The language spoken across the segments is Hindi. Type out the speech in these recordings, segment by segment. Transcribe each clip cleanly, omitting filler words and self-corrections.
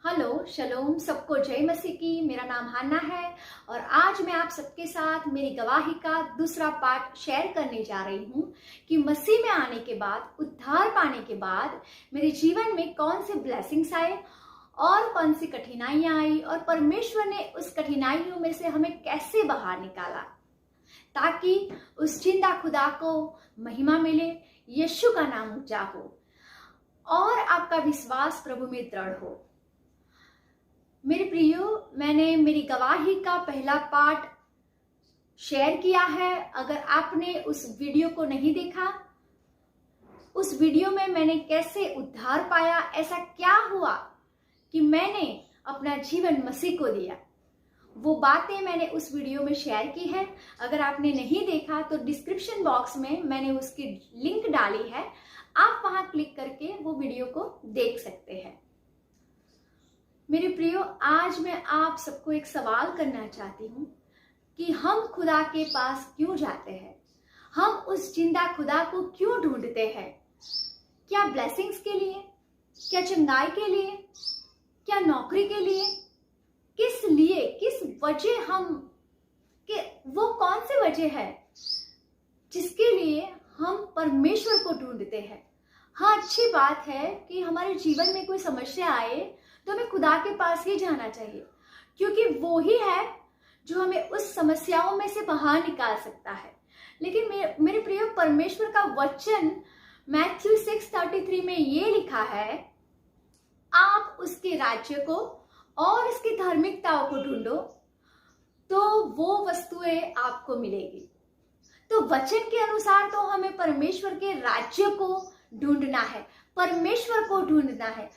हेलो शलोम, सबको जय मसीह की। मेरा नाम हान्ना है और आज मैं आप सबके साथ मेरी गवाही का दूसरा पार्ट शेयर करने जा रही हूँ कि मसीह में आने के बाद, उद्धार पाने के बाद मेरे जीवन में कौन से ब्लेसिंग्स आए और कौन सी कठिनाइयां आई और परमेश्वर ने उस कठिनाइयों में से हमें कैसे बाहर निकाला ताकि उस जिंदा खुदा को महिमा मिले, यीशु का नाम ऊंचा हो और आपका विश्वास प्रभु में दृढ़ हो। मेरे प्रियो, मैंने मेरी गवाही का पहला पार्ट शेयर किया है। अगर आपने उस वीडियो को नहीं देखा, उस वीडियो में मैंने कैसे उद्धार पाया, ऐसा क्या हुआ कि मैंने अपना जीवन मसीह को दिया, वो बातें मैंने उस वीडियो में शेयर की है। अगर आपने नहीं देखा तो डिस्क्रिप्शन बॉक्स में मैंने उसकी लिंक डाली है, आप वहां क्लिक करके वो वीडियो को देख सकते हैं। मेरे प्रियो, आज मैं आप सबको एक सवाल करना चाहती हूँ कि हम खुदा के पास क्यों जाते हैं, हम उस जिंदा खुदा को क्यों ढूंढते हैं? क्या ब्लेसिंग्स के लिए, क्या चंगाई के लिए, क्या नौकरी के लिए? किस लिए, किस वजह वो कौन सी वजह है जिसके लिए हम परमेश्वर को ढूंढते हैं? हाँ, अच्छी बात है कि हमारे जीवन में कोई समस्या आए तो हमें खुदा के पास ही जाना चाहिए, क्योंकि वो ही है जो हमें उस समस्याओं में से बाहर निकाल सकता है। लेकिन मेरे प्रिय, परमेश्वर का वचन मैथ्यू 6:33 में ये लिखा है, आप उसके राज्य को और उसकी धार्मिकताओं को ढूंढो तो वो वस्तुएं आपको मिलेगी। तो वचन के अनुसार तो हमें परमेश्वर के राज्य को ढूंढना है, परमेश्वर को ढूंढना है,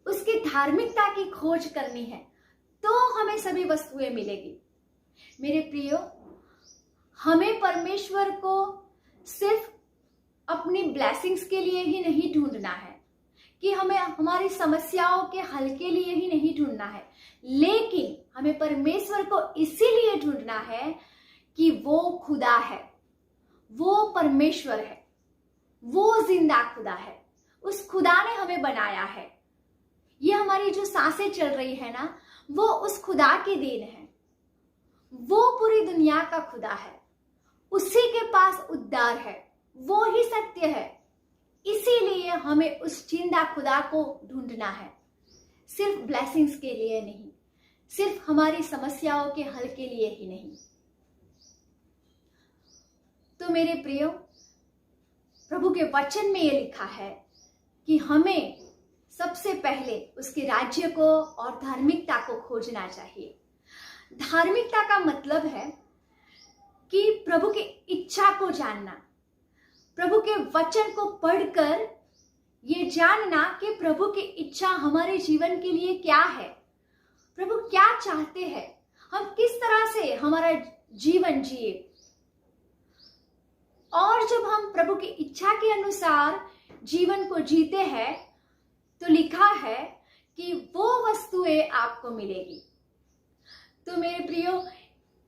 उसकी धार्मिकता की खोज करनी है, तो हमें सभी वस्तुएं मिलेगी। मेरे प्रियो, हमें परमेश्वर को सिर्फ अपनी ब्लेसिंग्स के लिए ही नहीं ढूंढना है, कि हमें हमारी समस्याओं के हल के लिए ही नहीं ढूंढना है, लेकिन हमें परमेश्वर को इसीलिए ढूंढना है कि वो खुदा है, वो परमेश्वर है, वो जिंदा खुदा है। उस खुदा ने हमें बनाया है। ये हमारी जो सांसें चल रही है ना, वो उस खुदा की देन है। वो पूरी दुनिया का खुदा है, उसी के पास उद्धार है, वो ही सत्य है। इसीलिए हमें उस जिंदा खुदा को ढूंढना है, सिर्फ ब्लेसिंग्स के लिए नहीं, सिर्फ हमारी समस्याओं के हल के लिए ही नहीं। तो मेरे प्रियो, प्रभु के वचन में ये लिखा है कि हमें सबसे पहले उसके राज्य को और धार्मिकता को खोजना चाहिए। धार्मिकता का मतलब है कि प्रभु की इच्छा को जानना, प्रभु के वचन को पढ़कर ये जानना कि प्रभु की इच्छा हमारे जीवन के लिए क्या है, प्रभु क्या चाहते हैं, हम किस तरह से हमारा जीवन जिए। और जब हम प्रभु की इच्छा के अनुसार जीवन को जीते हैं तो लिखा है कि वो वस्तुएं आपको मिलेगी। तो मेरे प्रियो,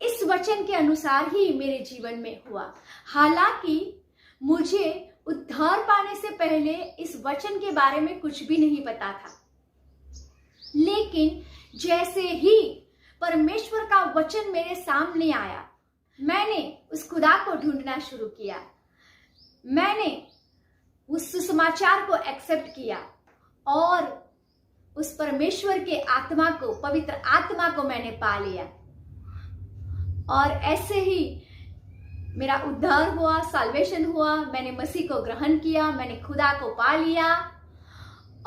इस वचन के अनुसार ही मेरे जीवन में हुआ। हालांकि मुझे उद्धार पाने से पहले इस वचन के बारे में कुछ भी नहीं पता था, लेकिन जैसे ही परमेश्वर का वचन मेरे सामने आया, मैंने उस खुदा को ढूंढना शुरू किया। मैंने उस सुसमाचार को एक्सेप्ट किया और उस परमेश्वर के आत्मा को, पवित्र आत्मा को मैंने पा लिया। और ऐसे ही मेरा उद्धार हुआ, साल्वेशन हुआ, मैंने मसीह को ग्रहण किया, मैंने खुदा को पा लिया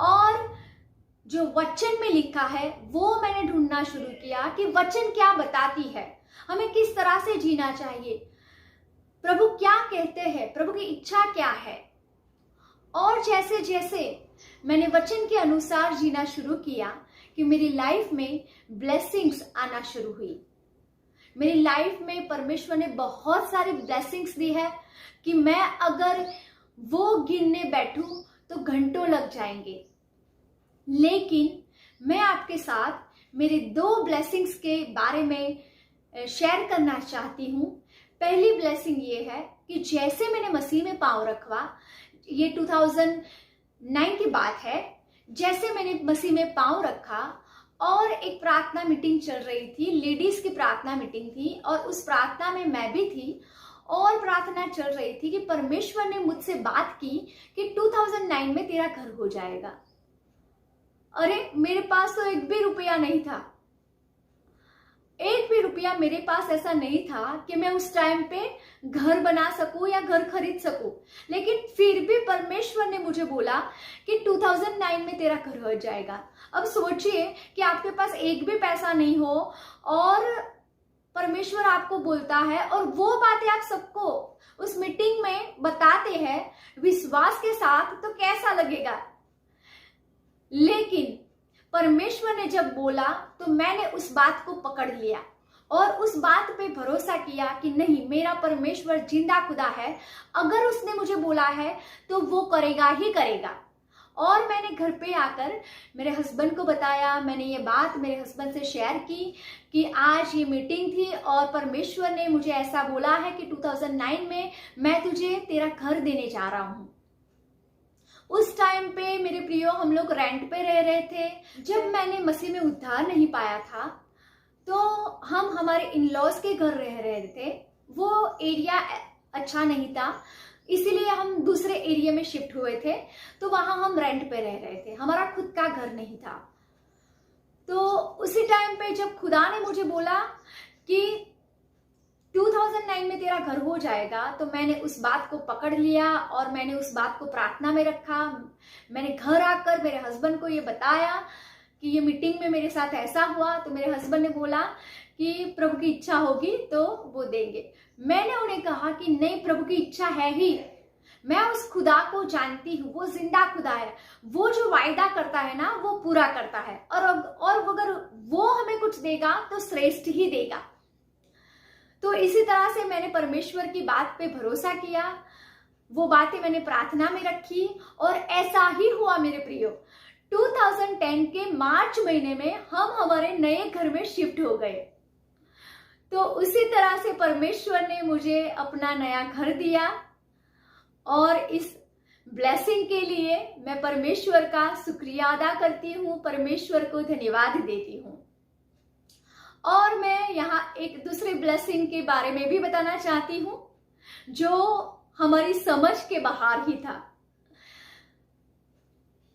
और जो वचन में लिखा है वो मैंने ढूंढना शुरू किया कि वचन क्या बताती है, हमें किस तरह से जीना चाहिए, प्रभु क्या कहते हैं, प्रभु की इच्छा क्या है। और जैसे जैसे मैंने वचन के अनुसार जीना शुरू किया कि मेरी लाइफ में ब्लेसिंग्स आना शुरू हुई। मेरी लाइफ में परमेश्वर ने बहुत सारी ब्लेसिंग्स दी है कि मैं अगर वो गिनने बैठूं तो घंटों लग जाएंगे। लेकिन मैं आपके साथ मेरे 2 ब्लेसिंग्स के बारे में शेयर करना चाहती हूँ। पहली ब्लेसिंग ये है कि जैसे मैंने मसीह में पांव रखवा, ये 2009 की बात है, जैसे मैंने मसीह में पांव रखा और एक प्रार्थना मीटिंग चल रही थी, लेडीज की प्रार्थना मीटिंग थी और उस प्रार्थना में मैं भी थी और प्रार्थना चल रही थी कि परमेश्वर ने मुझसे बात की कि 2009 में तेरा घर हो जाएगा। अरे मेरे पास तो एक भी रुपया नहीं था, एक भी रुपया मेरे पास ऐसा नहीं था कि मैं उस टाइम पे घर बना सकूं या घर खरीद सकूं, लेकिन फिर भी परमेश्वर ने मुझे बोला कि 2009 में तेरा घर हो जाएगा। अब सोचिए कि आपके पास एक भी पैसा नहीं हो और परमेश्वर आपको बोलता है और वो बातें आप सबको उस मीटिंग में बताते हैं विश्वास के साथ, तो कैसा लगेगा। लेकिन परमेश्वर ने जब बोला तो मैंने उस बात को पकड़ लिया और उस बात पे भरोसा किया कि नहीं, मेरा परमेश्वर जिंदा खुदा है, अगर उसने मुझे बोला है तो वो करेगा ही करेगा। और मैंने घर पे आकर मेरे हस्बैंड को बताया, मैंने ये बात मेरे हस्बैंड से शेयर की कि आज ये मीटिंग थी और परमेश्वर ने मुझे ऐसा बोला है कि 2009 में मैं तुझे तेरा घर देने जा रहा हूँ। उस टाइम पे मेरे प्रियो हम लोग रेंट पे रह रहे थे। जब मैंने मसीह में उद्धार नहीं पाया था तो हम हमारे इन-लॉज के घर रह रहे थे। वो एरिया अच्छा नहीं था, इसीलिए हम दूसरे एरिया में शिफ्ट हुए थे, तो वहां हम रेंट पे रह रहे थे, हमारा खुद का घर नहीं था। तो उसी टाइम पे जब खुदा ने मुझे बोला कि 2009 में तेरा घर हो जाएगा, तो मैंने उस बात को पकड़ लिया और मैंने उस बात को प्रार्थना में रखा। मैंने घर आकर मेरे हस्बैंड को ये बताया कि ये मीटिंग में मेरे साथ ऐसा हुआ, तो मेरे हस्बैंड ने बोला कि प्रभु की इच्छा होगी तो वो देंगे। मैंने उन्हें कहा कि नहीं, प्रभु की इच्छा है ही, मैं उस खुदा को जानती हूँ, वो जिंदा खुदा है, वो जो वायदा करता है ना वो पूरा करता है, और अगर वो हमें कुछ देगा तो श्रेष्ठ ही देगा। तो इसी तरह से मैंने परमेश्वर की बात पे भरोसा किया, वो बातें मैंने प्रार्थना में रखी और ऐसा ही हुआ मेरे प्रियो। 2010 के मार्च महीने में हम हमारे नए घर में शिफ्ट हो गए। तो उसी तरह से परमेश्वर ने मुझे अपना नया घर दिया और इस ब्लेसिंग के लिए मैं परमेश्वर का शुक्रिया अदा करती हूँ, परमेश्वर को धन्यवाद देती हूँ। और मैं यहाँ एक दूसरे ब्लेसिंग के बारे में भी बताना चाहती हूँ जो हमारी समझ के बाहर ही था।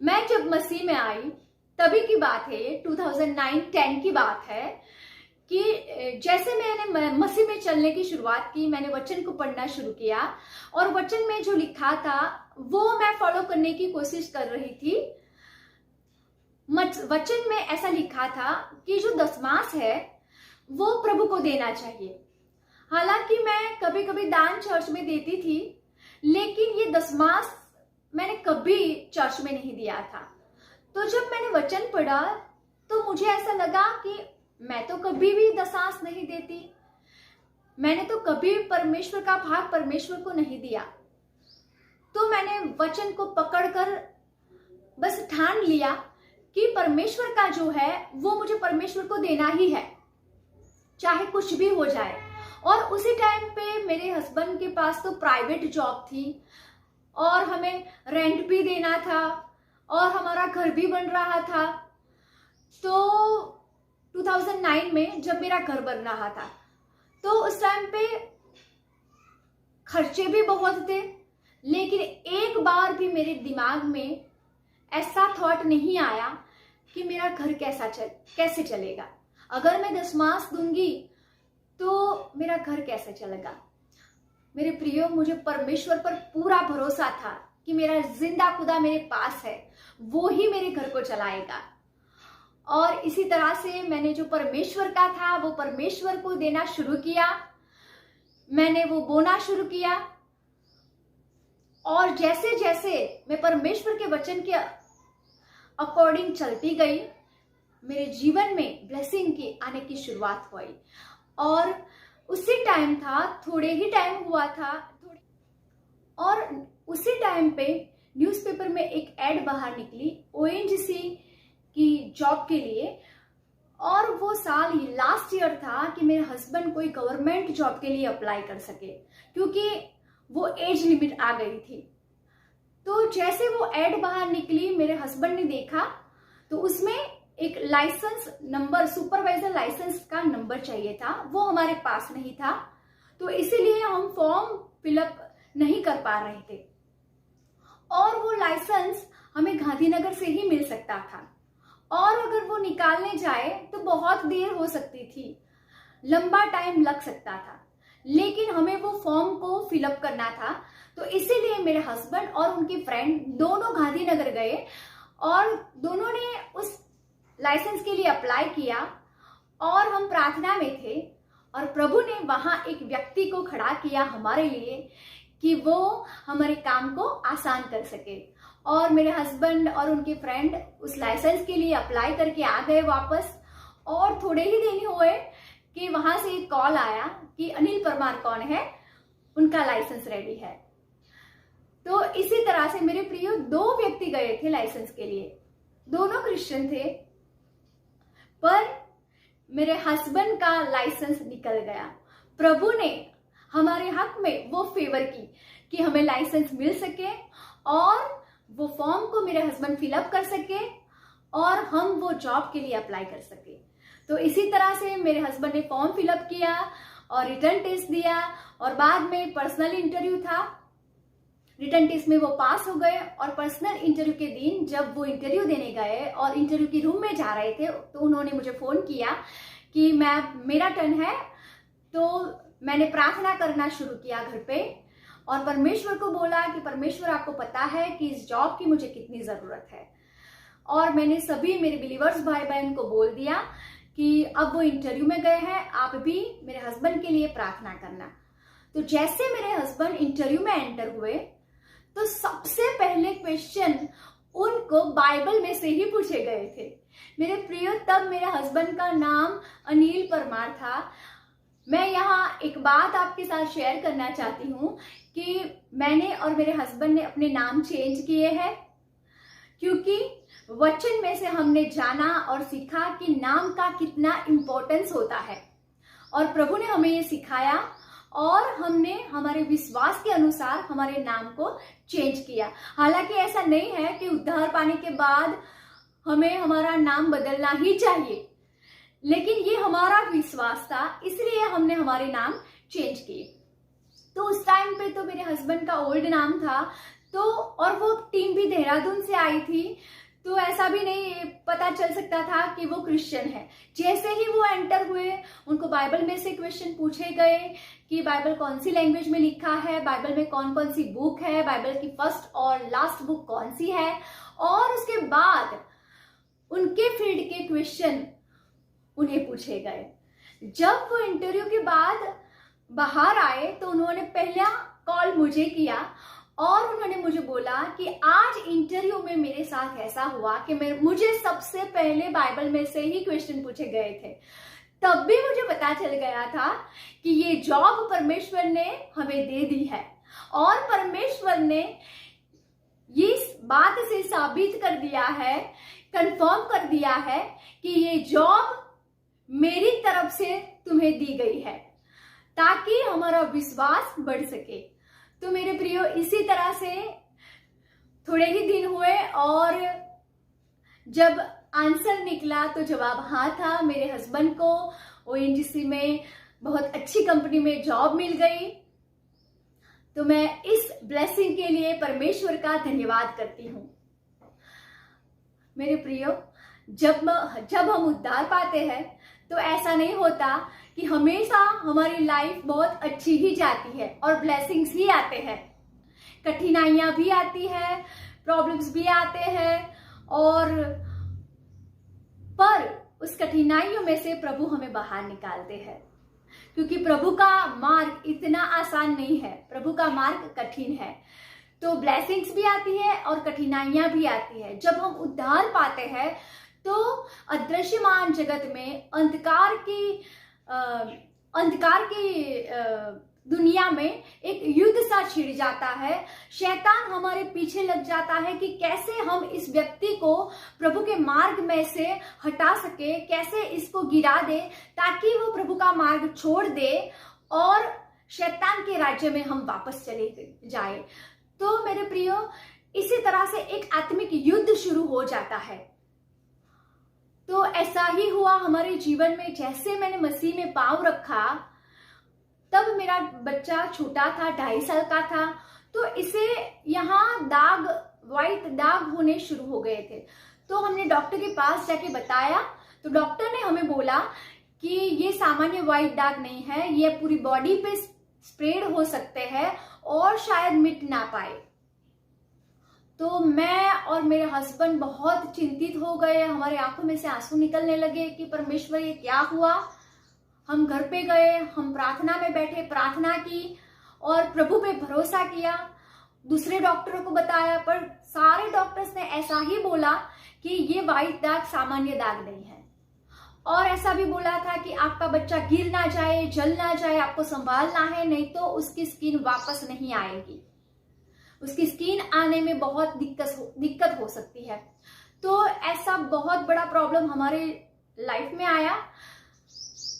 मैं जब मसीह में आई तभी की बात है, 2009-10 की बात है कि जैसे मैंने मसीह में चलने की शुरुआत की, मैंने वचन को पढ़ना शुरू किया और वचन में जो लिखा था वो मैं फॉलो करने की कोशिश कर रही थी। वचन में ऐसा लिखा था कि जो दशमांश है वो प्रभु को देना चाहिए। हालांकि मैं कभी कभी दान चर्च में देती थी, लेकिन ये दशमांश मैंने कभी चर्च में नहीं दिया था। तो जब मैंने वचन पढ़ा तो मुझे ऐसा लगा कि मैं तो कभी भी दशमांश नहीं देती, मैंने तो कभी परमेश्वर का भाग परमेश्वर को नहीं दिया। तो मैंने वचन को पकड़कर बस ठान लिया कि परमेश्वर का जो है वो मुझे परमेश्वर को देना ही है, चाहे कुछ भी हो जाए। और उसी टाइम पे मेरे हस्बैंड के पास तो प्राइवेट जॉब थी और हमें रेंट भी देना था और हमारा घर भी बन रहा था। तो 2009 में जब मेरा घर बन रहा था तो उस टाइम पे खर्चे भी बहुत थे, लेकिन एक बार भी मेरे दिमाग में ऐसा थॉट नहीं आया कि मेरा घर कैसे चलेगा, अगर मैं दशमांश दूंगी तो मेरा घर कैसे चलेगा। मेरे प्रियो, मुझे परमेश्वर पर पूरा भरोसा था कि मेरा जिंदा खुदा मेरे पास है, वो ही मेरे घर को चलाएगा। और इसी तरह से मैंने जो परमेश्वर का था वो परमेश्वर को देना शुरू किया, मैंने वो बोना शुरू किया। और जैसे जैसे मैं परमेश्वर के वचन के अकॉर्डिंग चलती गई, मेरे जीवन में ब्लेसिंग की आने की शुरुआत हुई। और उसी टाइम था, थोड़े ही टाइम हुआ था, और उसी टाइम पे न्यूज़पेपर में एक ऐड बाहर निकली ओएनजीसी की जॉब के लिए। और वो साल लास्ट ईयर था कि मेरे हस्बैंड कोई गवर्नमेंट जॉब के लिए अप्लाई कर सके, क्योंकि वो एज लिमिट आ गई थी। तो जैसे वो एड बाहर निकली, मेरे हस्बैंड ने देखा तो उसमें एक लाइसेंस नंबर, सुपरवाइजर लाइसेंस का नंबर चाहिए था, वो हमारे पास नहीं था। तो इसीलिए हम फॉर्म फिलअप नहीं कर पा रहे थे और वो लाइसेंस हमें गांधीनगर से ही मिल सकता था और अगर वो निकालने जाए तो बहुत देर हो सकती थी, लंबा टाइम लग सकता था, लेकिन हमें वो फॉर्म को फिलअप करना था। तो इसीलिए मेरे हस्बैंड और उनकी फ्रेंड दोनों गांधीनगर गए और दोनों ने उस लाइसेंस के लिए अप्लाई किया और हम प्रार्थना में थे और प्रभु ने वहां एक व्यक्ति को खड़ा किया हमारे लिए कि वो हमारे काम को आसान कर सके। और मेरे हस्बैंड और उनके फ्रेंड उस लाइसेंस के लिए अप्लाई करके आ गए वापस और थोड़े ही दिन हुए कि वहां से एक कॉल आया कि अनिल परमार कौन है, उनका लाइसेंस रेडी है। तो इसी तरह से मेरे प्रियो 2 व्यक्ति गए थे लाइसेंस के लिए, दोनों क्रिश्चियन थे, पर मेरे हस्बैंड का लाइसेंस निकल गया। प्रभु ने हमारे हक में वो फेवर की कि हमें लाइसेंस मिल सके और वो फॉर्म को मेरे हस्बैंड फिलअप कर सके और हम वो जॉब के लिए अप्लाई कर सके। तो इसी तरह से मेरे हस्बैंड ने फॉर्म फिलअप किया और रिटर्न टेस्ट दिया और बाद में पर्सनल इंटरव्यू था। रिटर्न टेस्ट में वो पास हो गए और पर्सनल इंटरव्यू के दिन जब वो इंटरव्यू देने गए और इंटरव्यू की रूम में जा रहे थे तो उन्होंने मुझे फोन किया कि मेरा टर्न है। तो मैंने प्रार्थना करना शुरू किया घर पे और परमेश्वर को बोला कि परमेश्वर आपको पता है कि इस जॉब की मुझे कितनी जरूरत है। और मैंने सभी मेरे बिलीवर्स भाई बहन को बोल दिया कि अब वो इंटरव्यू में गए हैं, आप भी मेरे हस्बैंड के लिए प्रार्थना करना। तो जैसे मेरे हस्बैंड इंटरव्यू में एंटर हुए तो सबसे पहले क्वेश्चन उनको बाइबल में से ही पूछे गए थे। मेरे प्रियो, तब मेरे हस्बैंड का नाम अनिल परमार था। मैं यहाँ एक बात आपके साथ शेयर करना चाहती हूँ कि मैंने और मेरे हस्बैंड ने अपने नाम चेंज किए हैं क्योंकि वचन में से हमने जाना और सीखा कि नाम का कितना इम्पोर्टेंस होता है और प्रभु ने हमें ये सिखाया और हमने हमारे विश्वास के अनुसार हमारे नाम को चेंज किया। हालांकि ऐसा नहीं है कि उद्धार पाने के बाद हमें हमारा नाम बदलना ही चाहिए, लेकिन ये हमारा विश्वास था इसलिए हमने हमारे नाम चेंज किए। तो उस टाइम पे तो मेरे हस्बैंड का ओल्ड नाम था, तो और वो टीम भी देहरादून से आई थी, तो ऐसा भी नहीं पता चल सकता था कि वो क्रिश्चियन है। जैसे ही वो एंटर हुए उनको बाइबल में से क्वेश्चन पूछे गए कि बाइबल कौन सी लैंग्वेज में लिखा है, बाइबल में कौन कौन सी बुक है, बाइबल की फर्स्ट और लास्ट बुक कौन सी है, और उसके बाद उनके फील्ड के क्वेश्चन उन्हें पूछे गए। जब वो इंटरव्यू के बाद बाहर आए तो उन्होंने पहला कॉल मुझे किया और उन्होंने मुझे बोला कि आज इंटरव्यू में मेरे साथ ऐसा हुआ कि मुझे सबसे पहले बाइबल में से ही क्वेश्चन पूछे गए थे। तब भी मुझे पता चल गया था कि ये जॉब परमेश्वर ने हमें दे दी है और परमेश्वर ने इस बात से साबित कर दिया है, कंफर्म कर दिया है कि ये जॉब मेरी तरफ से तुम्हें दी गई है ताकि हमारा विश्वास बढ़ सके। तो मेरे प्रियो, इसी तरह से थोड़े ही दिन हुए और जब आंसर निकला तो जवाब हाँ था। मेरे हस्बैंड को ओएनजीसी में बहुत अच्छी कंपनी में जॉब मिल गई। तो मैं इस ब्लेसिंग के लिए परमेश्वर का धन्यवाद करती हूँ। मेरे प्रियो, जब हम उद्धार पाते हैं तो ऐसा नहीं होता कि हमेशा हमारी लाइफ बहुत अच्छी ही जाती है और ब्लेसिंग्स ही आते हैं। कठिनाइयां भी आती है, प्रॉब्लम्स भी आते हैं, और पर उस कठिनाइयों में से प्रभु हमें बाहर निकालते हैं क्योंकि प्रभु का मार्ग इतना आसान नहीं है, प्रभु का मार्ग कठिन है। तो ब्लेसिंग्स भी आती है और कठिनाइयां भी आती है। जब हम उद्धार पाते हैं तो अदृश्यमान जगत में अंधकार की दुनिया में एक युद्ध सा छिड़ जाता है। शैतान हमारे पीछे लग जाता है कि कैसे हम इस व्यक्ति को प्रभु के मार्ग में से हटा सके, कैसे इसको गिरा दे ताकि वो प्रभु का मार्ग छोड़ दे और शैतान के राज्य में हम वापस चले जाए। तो मेरे प्रियो, इसी तरह से एक आत्मिक युद्ध शुरू हो जाता है। तो ऐसा ही हुआ हमारे जीवन में। जैसे मैंने मसीह में पांव रखा, तब मेरा बच्चा छोटा था, 2.5 साल का था, तो इसे यहाँ दाग, व्हाइट दाग होने शुरू हो गए थे। तो हमने डॉक्टर के पास जाके बताया, तो डॉक्टर ने हमें बोला कि ये सामान्य व्हाइट दाग नहीं है, ये पूरी बॉडी पे स्प्रेड हो सकते हैं और शायद मिट ना पाए। तो मैं और मेरे हस्बैंड बहुत चिंतित हो गए, हमारे आंखों में से आंसू निकलने लगे कि परमेश्वर ये क्या हुआ। हम घर पे गए, हम प्रार्थना में बैठे, प्रार्थना की और प्रभु पे भरोसा किया। दूसरे डॉक्टरों को बताया, पर सारे डॉक्टर्स ने ऐसा ही बोला कि ये व्हाइट दाग सामान्य दाग नहीं है, और ऐसा भी बोला था कि आपका बच्चा गिर ना जाए, जल ना जाए, आपको संभालना है, नहीं तो उसकी स्किन वापस नहीं आएगी, उसकी स्किन आने में बहुत दिक्कत हो सकती है। तो ऐसा बहुत बड़ा प्रॉब्लम हमारे लाइफ में आया,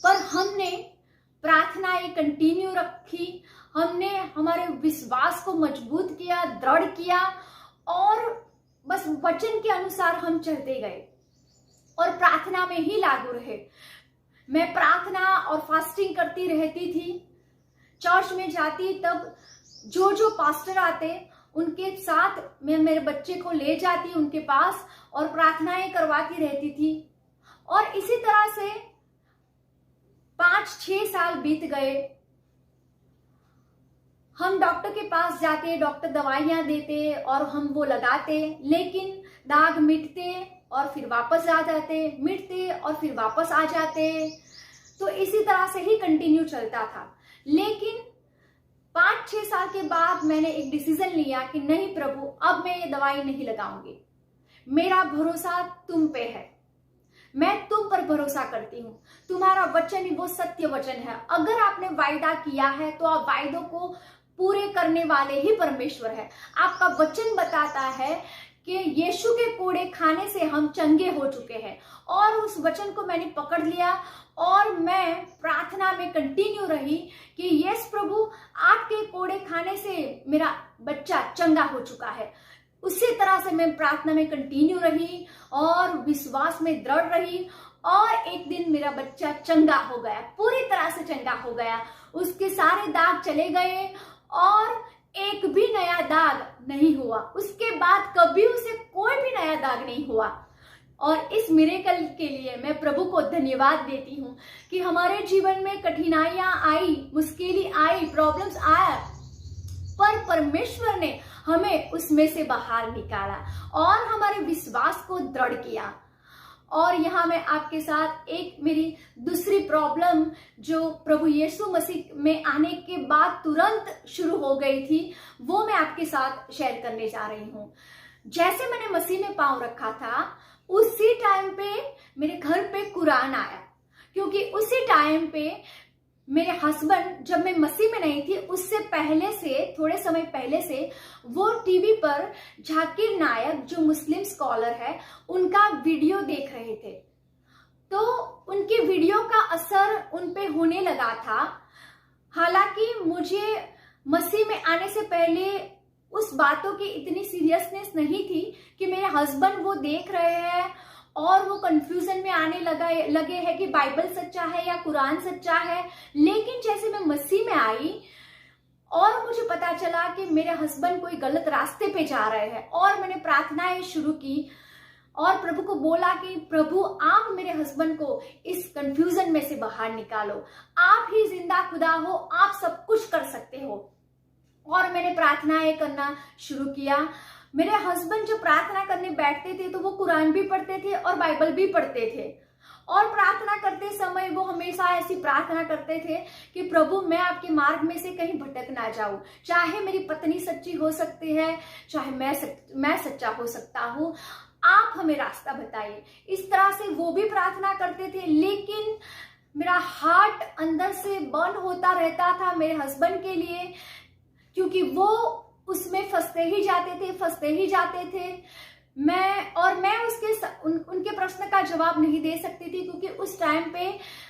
पर हमने प्रार्थनाएं कंटिन्यू रखी, हमने हमारे विश्वास को मजबूत किया, दृढ़ किया, और बस वचन के अनुसार हम चलते गए और प्रार्थना में ही लागू रहे। मैं प्रार्थना और फास्टिंग करती रहती थी। चर्च में जाती तब जो पास्टर आते उनके साथ मैं मेरे बच्चे को ले जाती उनके पास और प्रार्थनाएं करवाती रहती थी। और इसी तरह से 5-6 साल बीत गए। हम डॉक्टर के पास जाते, डॉक्टर दवाइयां देते और हम वो लगाते, लेकिन दाग मिटते और फिर वापस आ जाते, मिटते और फिर वापस आ जाते। तो इसी तरह से ही कंटिन्यू चलता था। लेकिन 5-6 साल के बाद मैंने एक डिसीजन लिया कि नहीं प्रभु, अब मैं ये दवाई नहीं लगाऊंगी, मेरा भरोसा तुम पे है, मैं तुम पर भरोसा करती हूँ, तुम्हारा वचन ही वो सत्य वचन है। अगर आपने वायदा किया है तो आप वायदों को पूरे करने वाले ही परमेश्वर है। आपका वचन बताता है कि यीशु के कोड़े खाने से हम चंगे हो चुके हैं, और उस वचन को मैंने पकड़ लिया और मैं प्रार्थना में कंटिन्यू रही कि यस प्रभु, आपके कोड़े खाने से मेरा बच्चा चंगा हो चुका है। उसी तरह से मैं प्रार्थना में कंटिन्यू रही और विश्वास में दृढ़ रही, और एक दिन मेरा बच्चा चंगा हो गया, पूरी तरह से चंगा हो गया। उसके सारे दाग चले गए और एक भी नया दाग नहीं हुआ। उसके बाद कभी उसे कोई भी नया दाग नहीं हुआ। और इस मिरेकल के लिए मैं प्रभु को धन्यवाद देती हूँ कि हमारे जीवन में कठिनाइयां आई, मुश्किलें आई, प्रॉब्लम्स आया, पर परमेश्वर ने हमें उसमें से बाहर निकाला और हमारे विश्वास को दृढ़ किया। और यहाँ मैं आपके साथ एक मेरी दूसरी प्रॉब्लम जो प्रभु यीशु मसीह में आने के बाद तुरंत शुरू हो गई थी, वो मैं आपके साथ शेयर करने जा रही हूँ। जैसे मैंने मसीह में पांव रखा था, उसी टाइम पे मेरे घर पे कुरान आया, क्योंकि उसी टाइम पे मेरे हस्बैंड, जब मैं मसीह में नहीं थी उससे पहले से, थोड़े समय पहले से, वो टीवी पर जाकिर नायक जो मुस्लिम स्कॉलर है उनका वीडियो देख रहे थे। तो उनके वीडियो का असर उन पे होने लगा था। हालांकि मुझे मसीह में आने से पहले उस बातों की इतनी सीरियसनेस नहीं थी कि मेरे हस्बैंड वो देख रहे हैं और वो कंफ्यूजन में आने लगे हैं कि बाइबल सच्चा है या कुरान सच्चा है। लेकिन जैसे मैं मसीह में आई और मुझे पता चला कि मेरे हस्बैंड कोई गलत रास्ते पे जा रहे हैं, और मैंने प्रार्थनाएं शुरू की और प्रभु को बोला कि प्रभु, आप मेरे हस्बैंड को इस कंफ्यूजन में से बाहर निकालो, आप ही जिंदा खुदा हो, आप सब कुछ कर सकते हो। और मैंने प्रार्थनाएं करना शुरू किया। मेरे हस्बैंड जब प्रार्थना करने बैठते थे तो वो कुरान भी पढ़ते थे और बाइबल भी पढ़ते थे, और प्रार्थना करते समय वो हमेशा ऐसी प्रार्थना करते थे कि प्रभु, मैं आपके मार्ग में से कहीं भटक ना जाऊं, चाहे मेरी पत्नी सच्ची हो सकती है, चाहे मैं सच्चा हो सकता हूँ, आप हमें रास्ता बताइए। इस तरह से वो भी प्रार्थना करते थे। लेकिन मेरा हार्ट अंदर से बर्न होता रहता था मेरे हस्बैंड के लिए, क्योंकि वो उसमें फंसते ही जाते थे। मैं उनके प्रश्न का जवाब नहीं दे सकती थी, क्योंकि उस टाइम पे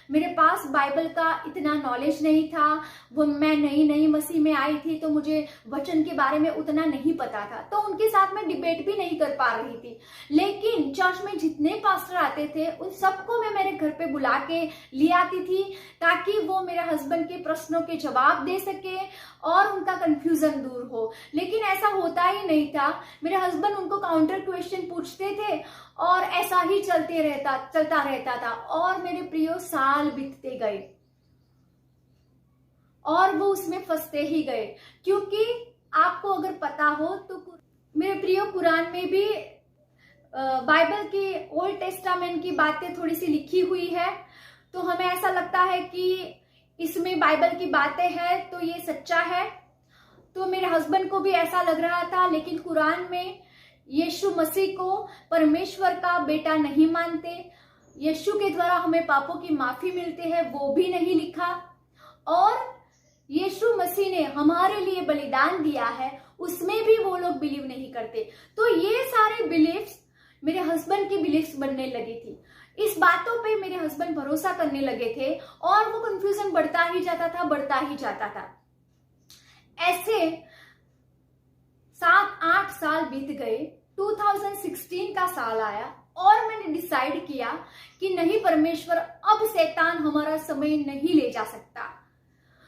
मेरे पास बाइबल का इतना नॉलेज नहीं था। वो मैं नई नई मसीह में आई थी तो मुझे वचन के बारे में उतना नहीं पता था, तो उनके साथ मैं डिबेट भी नहीं कर पा रही थी। लेकिन चर्च में जितने पास्टर आते थे उन सबको मैं मेरे घर पे बुला के ले आती थी ताकि वो मेरे हस्बैंड के प्रश्नों के जवाब दे सके और उनका कंफ्यूजन दूर हो। लेकिन ऐसा होता ही नहीं था। मेरे हस्बैंड उनको काउंटर क्वेश्चन पूछते थे और ऐसा ही चलता रहता था। और मेरे प्रियो, साल बीतते गए और वो उसमें फंसते ही गए। क्योंकि आपको अगर पता हो तो मेरे प्रियो, कुरान में भी बाइबल की ओल्ड टेस्टामेंट की बातें थोड़ी सी लिखी हुई है, तो हमें ऐसा लगता है कि इसमें बाइबल की बातें हैं तो ये सच्चा है। तो मेरे हस्बैंड को भी ऐसा लग रहा था। लेकिन कुरान में यीशु मसीह को परमेश्वर का बेटा नहीं मानते, यीशु के द्वारा हमें पापों की माफी मिलती है, वो भी नहीं लिखा। और यीशु मसीह ने हमारे लिए बलिदान दिया है, उसमें भी वो लोग बिलीव नहीं करते। तो ये सारे बिलीव्स मेरे हस्बैंड की बिलीव्स बनने लगी थी। इस बातों पे मेरे हस्बैंड भरोसा करने लगे थे और वो कंफ्यूजन बढ़ता ही जाता था। ऐसे 7-8 साल बीत गए। 2016 का साल आया और मैंने डिसाइड किया कि नहीं परमेश्वर, अब शैतान हमारा समय नहीं ले जा सकता।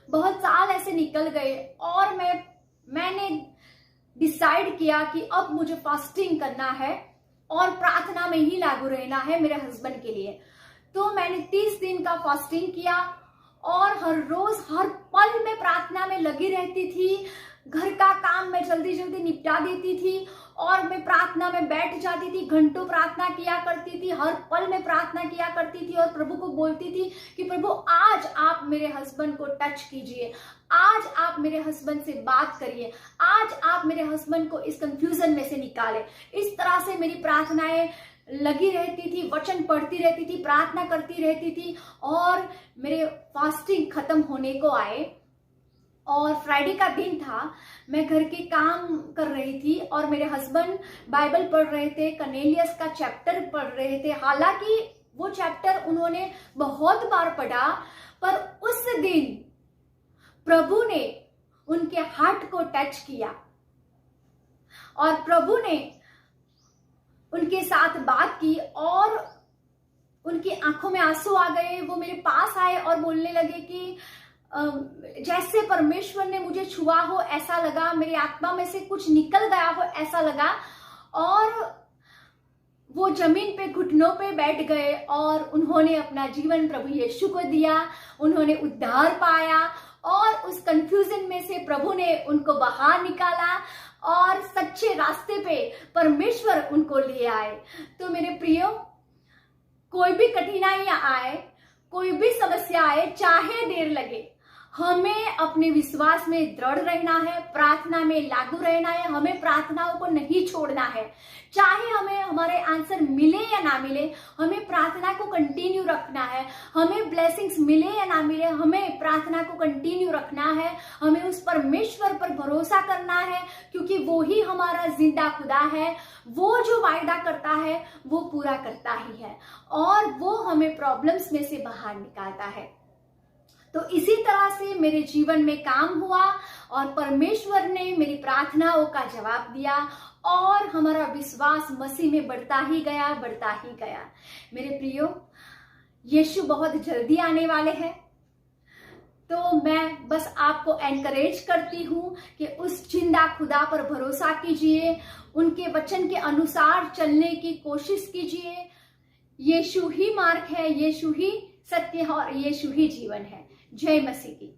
बहुत साल ऐसे निकल गए और मैंने डिसाइड किया कि अब मुझे फास्टिंग करना है और प्रार्थना में ही लागू रहना है मेरे हस्बैंड के लिए। तो मैंने 30 दिन का फास्टिंग किया और हर रोज हर पल में प्रार्थना में लगी रहती थी। घर का काम मैं जल्दी जल्दी निपटा देती थी और मैं प्रार्थना में बैठ जाती थी, घंटों प्रार्थना किया करती थी, हर पल में प्रार्थना किया करती थी और प्रभु को बोलती थी कि प्रभु, आज आप मेरे हस्बैंड को टच कीजिए, आज आप मेरे हस्बैंड से बात करिए, आज आप मेरे हस्बैंड को इस कंफ्यूजन में से निकालें। इस तरह से मेरी प्रार्थनाएं लगी रहती थी, वचन पढ़ती रहती थी, प्रार्थना करती रहती थी। और मेरे फास्टिंग खत्म होने को आए और फ्राइडे का दिन था। मैं घर के काम कर रही थी और मेरे हस्बैंड बाइबल पढ़ रहे थे, कर्नेलियस का चैप्टर पढ़ रहे थे। हालांकि वो चैप्टर उन्होंने बहुत बार पढ़ा, पर उस दिन प्रभु ने उनके हार्ट को टच किया और प्रभु ने उनके साथ बात की और उनकी आंखों में आंसू आ गए। वो मेरे पास आए और बोलने लगे कि जैसे परमेश्वर ने मुझे छुआ हो ऐसा लगा, मेरी आत्मा में से कुछ निकल गया हो ऐसा लगा। और वो जमीन पे घुटनों पे बैठ गए और उन्होंने अपना जीवन प्रभु यीशु को दिया। उन्होंने उद्धार पाया और उस कंफ्यूजन में से प्रभु ने उनको बाहर निकाला और सच्चे रास्ते पे परमेश्वर उनको ले आए। तो मेरे प्रियो, कोई भी कठिनाइयां आए, कोई भी समस्या आए, चाहे देर लगे, हमें अपने विश्वास में दृढ़ रहना है, प्रार्थना में लागू रहना है। हमें प्रार्थनाओं को नहीं छोड़ना है। चाहे हमें हमारे आंसर मिले या ना मिले, हमें प्रार्थना को कंटिन्यू रखना है। हमें ब्लेसिंग्स मिले या ना मिले, हमें प्रार्थना को कंटिन्यू रखना है। हमें उस परमेश्वर पर भरोसा करना है, क्योंकि वो ही हमारा जिंदा खुदा है। वो जो वायदा करता है वो पूरा करता ही है और वो हमें प्रॉब्लम्स में से बाहर निकालता है। तो इसी तरह से मेरे जीवन में काम हुआ और परमेश्वर ने मेरी प्रार्थनाओं का जवाब दिया और हमारा विश्वास मसीह में बढ़ता ही गया। मेरे प्रियो, यीशु बहुत जल्दी आने वाले हैं। तो मैं बस आपको एनकरेज करती हूँ कि उस जिंदा खुदा पर भरोसा कीजिए, उनके वचन के अनुसार चलने की कोशिश कीजिए। यीशु ही मार्ग है, यीशु ही सत्य है और यीशु ही जीवन है। जय मसीह की।